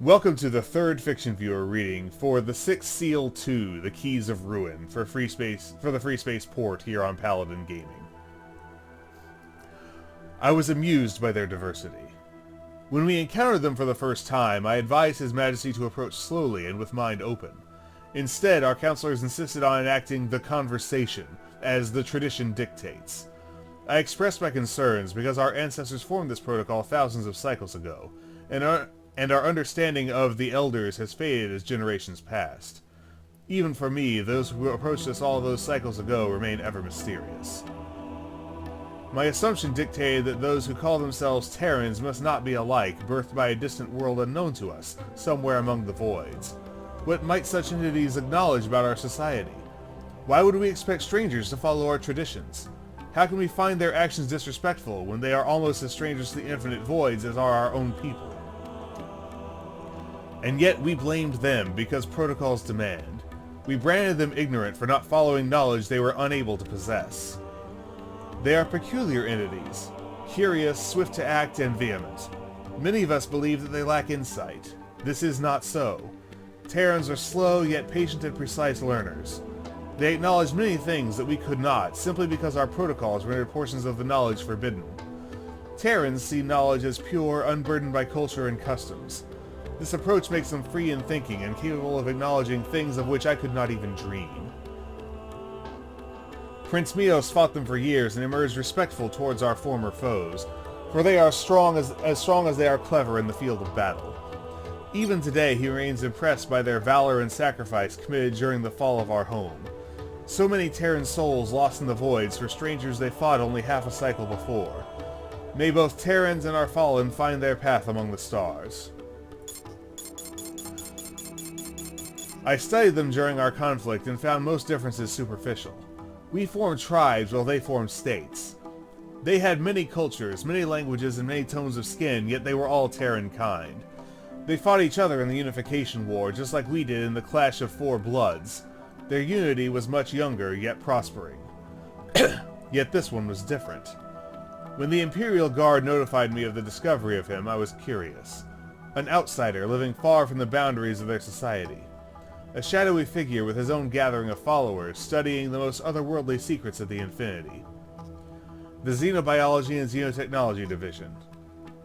Welcome to the third fiction viewer reading for The Sixth Seal 2, The Keys of Ruin, for the Freespace Port here on Paladin Gaming. I was amused by their diversity. When we encountered them for the first time, I advised His Majesty to approach slowly and with mind open. Instead, our counselors insisted on enacting the conversation, as the tradition dictates. I expressed my concerns because our ancestors formed this protocol thousands of cycles ago, and our understanding of the Elders has faded as generations passed. Even for me, those who approached us all those cycles ago remain ever mysterious. My assumption dictated that those who call themselves Terrans must not be alike, birthed by a distant world unknown to us, somewhere among the voids. What might such entities acknowledge about our society? Why would we expect strangers to follow our traditions? How can we find their actions disrespectful when they are almost as strangers to the infinite voids as are our own people? And yet we blamed them because protocols demand. We branded them ignorant for not following knowledge they were unable to possess. They are peculiar entities, curious, swift to act, and vehement. Many of us believe that they lack insight. This is not so. Terrans are slow yet patient and precise learners. They acknowledge many things that we could not, simply because our protocols rendered portions of the knowledge forbidden. Terrans see knowledge as pure, unburdened by culture and customs. This approach makes them free in thinking and capable of acknowledging things of which I could not even dream. Prince Mios fought them for years and emerged respectful towards our former foes, for they are as strong as they are clever in the field of battle. Even today he remains impressed by their valor and sacrifice committed during the fall of our home. So many Terran souls lost in the voids for strangers they fought only half a cycle before. May both Terrans and our fallen find their path among the stars. I studied them during our conflict and found most differences superficial. We formed tribes while they formed states. They had many cultures, many languages, and many tones of skin, yet they were all Terran kind. They fought each other in the Unification War, just like we did in the Clash of Four Bloods. Their unity was much younger, yet prospering. Yet this one was different. When the Imperial Guard notified me of the discovery of him, I was curious. An outsider living far from the boundaries of their society. A shadowy figure with his own gathering of followers, studying the most otherworldly secrets of the Infinity. The Xenobiology and Xenotechnology Division.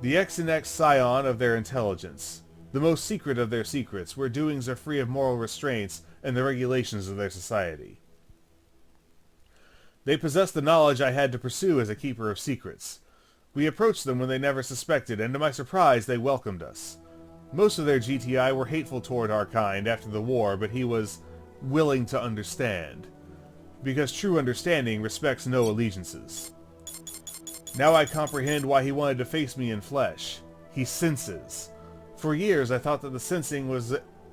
The X and X scion of their intelligence. The most secret of their secrets, where doings are free of moral restraints and the regulations of their society. They possessed the knowledge I had to pursue as a keeper of secrets. We approached them when they never suspected, and to my surprise they welcomed us. Most of their GTI were hateful toward our kind after the war, but he was willing to understand. Because true understanding respects no allegiances. Now I comprehend why he wanted to face me in flesh. He senses. For years I thought that the sensing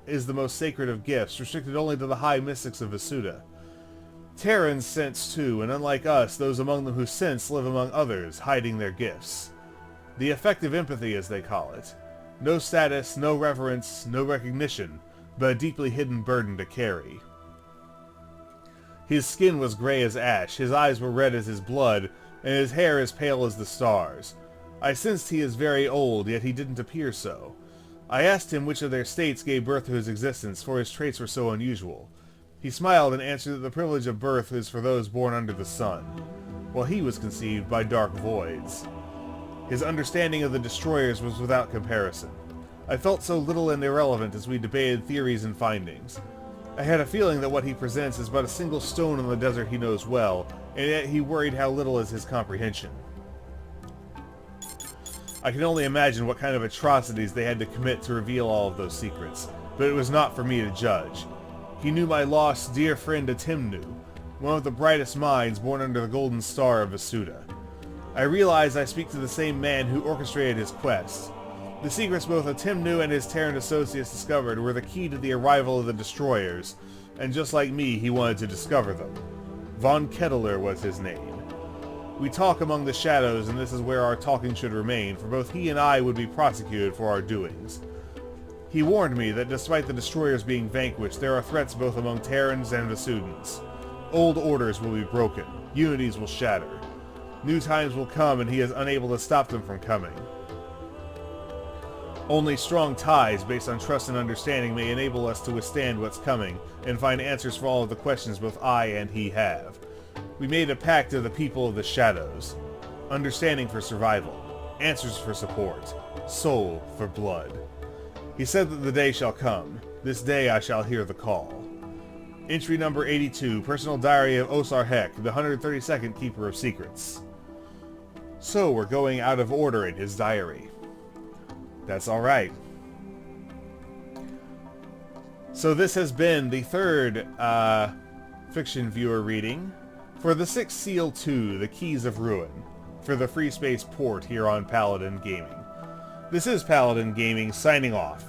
is the most sacred of gifts, restricted only to the high mystics of Vasuda. Terrans sense too, and unlike us, those among them who sense live among others, hiding their gifts. The effective empathy, as they call it. No status, no reverence, no recognition, but a deeply hidden burden to carry. His skin was gray as ash, his eyes were red as his blood, and his hair as pale as the stars. I sensed he is very old, yet he didn't appear so. I asked him which of their states gave birth to his existence, for his traits were so unusual. He smiled and answered that the privilege of birth is for those born under the sun, while he was conceived by dark voids. His understanding of the destroyers was without comparison. I felt so little and irrelevant as we debated theories and findings. I had a feeling that what he presents is but a single stone on the desert he knows well, and yet he worried how little is his comprehension. I can only imagine what kind of atrocities they had to commit to reveal all of those secrets, but it was not for me to judge. He knew my lost dear friend Atimnu, one of the brightest minds born under the golden star of Vasuda. I realize I speak to the same man who orchestrated his quest. The secrets both Atimnu and his Terran associates discovered were the key to the arrival of the destroyers, and just like me, he wanted to discover them. Von Kettler was his name. We talk among the shadows, and this is where our talking should remain, for both he and I would be prosecuted for our doings. He warned me that despite the destroyers being vanquished, there are threats both among Terrans and Vasudans. Old orders will be broken, unities will shatter. New times will come, and he is unable to stop them from coming. Only strong ties based on trust and understanding may enable us to withstand what's coming and find answers for all of the questions both I and he have. We made a pact of the people of the shadows. Understanding for survival. Answers for support. Soul for blood. He said that the day shall come. This day I shall hear the call. Entry number 82, Personal Diary of Osor-Hek, the 132nd Keeper of Secrets. So we're going out of order in his diary. That's alright. So this has been the third fiction viewer reading for the Sixth Seal 2, The Keys of Ruin, for the Freespace Port here on Paladin Gaming. This is Paladin Gaming signing off.